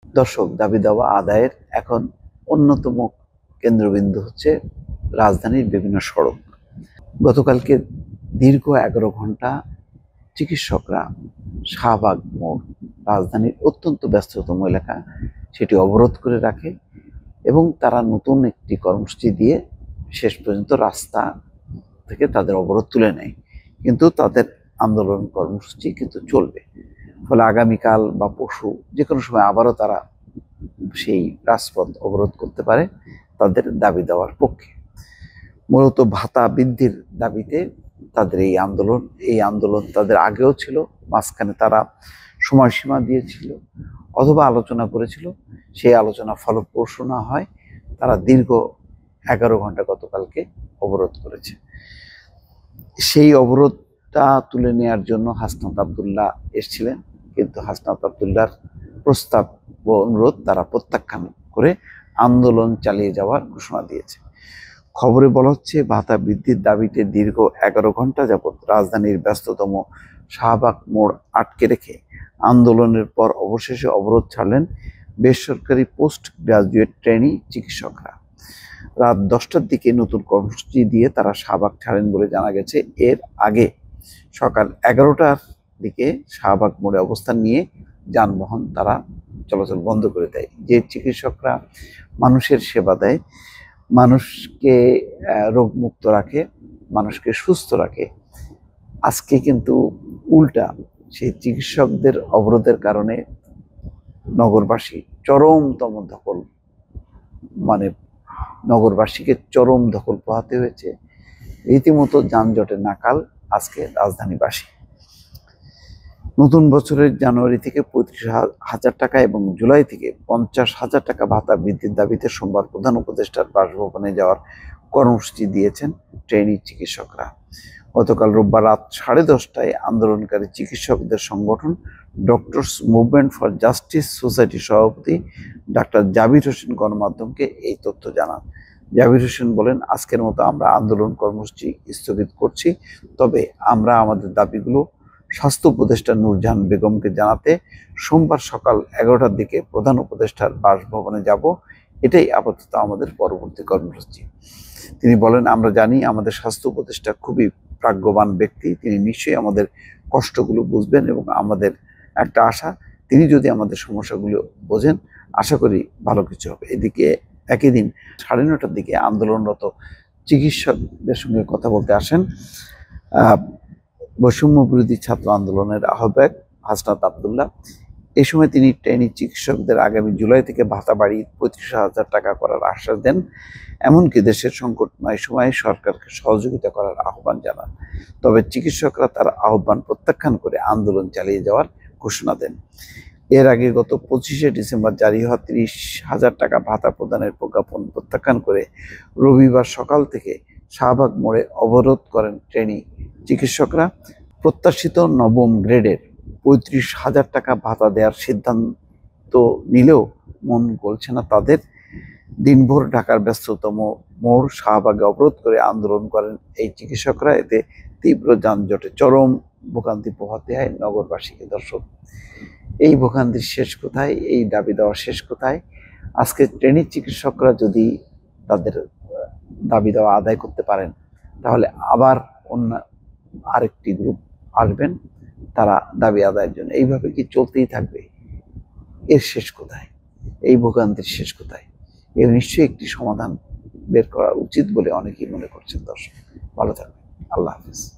দর্শক, দাবি দাওয়া আদায়ের এখন অন্যতম কেন্দ্রবিন্দু হচ্ছে রাজধানীর বিভিন্ন সড়ক। গতকালকে দীর্ঘ 11 ঘন্টা চিকিৎসকরা শাহবাগ মোড়, রাজধানীর অত্যন্ত ব্যস্ততম এলাকা, সেটি অবরোধ করে রাখে এবং তারা নতুন একটি কর্মসূচি দিয়ে শেষ পর্যন্ত রাস্তা থেকে তাদের অবরোধ তুলে নেয়। কিন্তু তাদের আন্দোলন কর্মসূচি কিন্তু চলবে। ফলে আগামীকাল বা পরশু যে কোনো সময় আবারও তারা সেই রাজপথ অবরোধ করতে পারে তাদের দাবি দেওয়ার পক্ষে। মূলত ভাতা বৃদ্ধির দাবিতে তাদের এই আন্দোলন তাদের আগেও ছিল, মাঝখানে তারা সময়সীমা দিয়েছিল অথবা আলোচনা করেছিল। সেই আলোচনা ফলপ্রসূ না হয় তারা দীর্ঘ 11 ঘন্টা গতকালকে অবরোধ করেছে। সেই অবরোধটা তুলে নেওয়ার জন্য হাসনাত আব্দুল্লাহ এসেছিলেন, কিন্তু হাসনাত আব্দুল্লাহর প্রস্তাব ও অনুরোধ তারা প্রত্যাখ্যান করে আন্দোলন চালিয়ে যাওয়ার ঘোষণা দিয়েছে। খবরে বলা হচ্ছে, ভাতা বৃদ্ধির দাবিতে দীর্ঘ 11 ঘন্টা যাবৎ রাজধানীর ব্যস্ততম শাহবাগ মোড় আটকে রেখে আন্দোলনের পর অবশেষে অবরোধ ছাড়লেন বেসরকারি পোস্ট গ্রাজুয়েট ট্রেনি চিকিৎসকরা। রাত 10টার দিকে নতুন কর্মসূচি দিয়ে তারা শাহবাগ ছাড়েন বলে জানা গেছে। এর আগে সকাল 11টার দিকে শাহবাগ মোড়ে অবস্থান নিয়ে যানবাহন তারা চলাচল বন্ধ করে দেয়। যে চিকিৎসকরা মানুষের সেবা দেয়, মানুষকে রোগমুক্ত রাখে, মানুষকে সুস্থ রাখে, আজকে কিন্তু উল্টা সেই চিকিৎসকদের অবরোধের কারণে নগরবাসী চরমতম দখল, মানে নগরবাসীকে চরম দখল পোহাতে হয়েছে। রীতিমতো যানজটের নাকাল আজকে রাজধানীবাসী। নতুন বছরের জানুয়ারি থেকে 35,000 টাকা এবং জুলাই থেকে 50,000 টাকা ভাতা বৃদ্ধির দাবিতে সোমবার প্রধান উপদেষ্টার বাসভবনে যাওয়ার কর্মসূচি দিয়েছেন ট্রেনি চিকিৎসকরা। গতকাল রোববার রাত 10:30টায় আন্দোলনকারী চিকিৎসকদের সংগঠন ডক্টরস মুভমেন্ট ফর জাস্টিস সোসাইটির সভাপতি ডাক্তার জাবির হোসেন গণমাধ্যমকে এই তথ্য জানান। জাবির হোসেন বলেন, আজকের মতো আমরা আন্দোলন কর্মসূচি স্থগিত করছি, তবে আমরা আমাদের দাবিগুলো স্বাস্থ্য উপদেষ্টা নূরজাহান বেগমকে জানাতে সোমবার সকাল 11টার দিকে প্রধান উপদেষ্টার বাসভবনে যাব। এটাই আপাতত আমাদের পরবর্তী কর্মসূচি। তিনি বলেন, আমরা জানি আমাদের স্বাস্থ্য উপদেষ্টা খুবই প্রাজ্ঞবান ব্যক্তি, তিনি নিশ্চয়ই আমাদের কষ্টগুলো বুঝবেন এবং আমাদের একটা আশা, তিনি যদি আমাদের সমস্যাগুলো বোঝেন, আশা করি ভালো কিছু হবে। এদিকে একই দিন 9:30টার দিকে আন্দোলনরত চিকিৎসকদের সঙ্গে কথা বলতে আসেন বৈষম্য বিরোধী ছাত্র আন্দোলনের আহ্বায়ক হাসনাত আব্দুল্লাহ। এই সময় তিনি ট্রেনি চিকিৎসকদের আগামী জুলাই থেকে ভাতা বাড়িয়ে 35,000 টাকা করার আশ্বাস দেন। এমনকি দেশের সংকটময় সময়ে সরকারকে সহযোগিতা করার আহ্বান জানান। তবে চিকিৎসকরা তার আহ্বান প্রত্যাখ্যান করে আন্দোলন চালিয়ে যাওয়ার ঘোষণা দেন। এর আগে গত 25শে ডিসেম্বর জারি হওয়া 30,000 টাকা ভাতা প্রদানের প্রজ্ঞাপন প্রত্যাখ্যান করে রবিবার সকাল থেকে শাহবাগ মোড়ে অবরোধ করেন ট্রেনি চিকিৎসকরা। প্রত্যাশিত নবম গ্রেডের 35,000 টাকা ভাতা দেওয়ার সিদ্ধান্ত নিলেও মন গলছে না তাদের। দিনভর ঢাকার ব্যস্ততম মোড় শাহবাগে অবরোধ করে আন্দোলন করেন এই চিকিৎসকরা। এতে তীব্র যানজটে চরম ভোগান্তি পোহাতে হয় নগরবাসীকে। দর্শক, এই ভোগান্তির শেষ কোথায়? এই দাবি দেওয়া শেষ কোথায়? আজকে ট্রেনি চিকিৎসকরা যদি তাদের দাবি দেওয়া আদায় করতে পারেন, তাহলে আবার অন্য আরেকটি গ্রুপ আসবেন তারা দাবি আদায়ের জন্য। এইভাবে কি চলতেই থাকবে? এর শেষ কোথায়? এই ভোগান্তির শেষ কোথায়? এর নিশ্চয়ই একটি সমাধান বের করা উচিত বলে অনেকেই মনে করছেন। দর্শক, ভালো থাকবেন। আল্লাহ হাফেজ।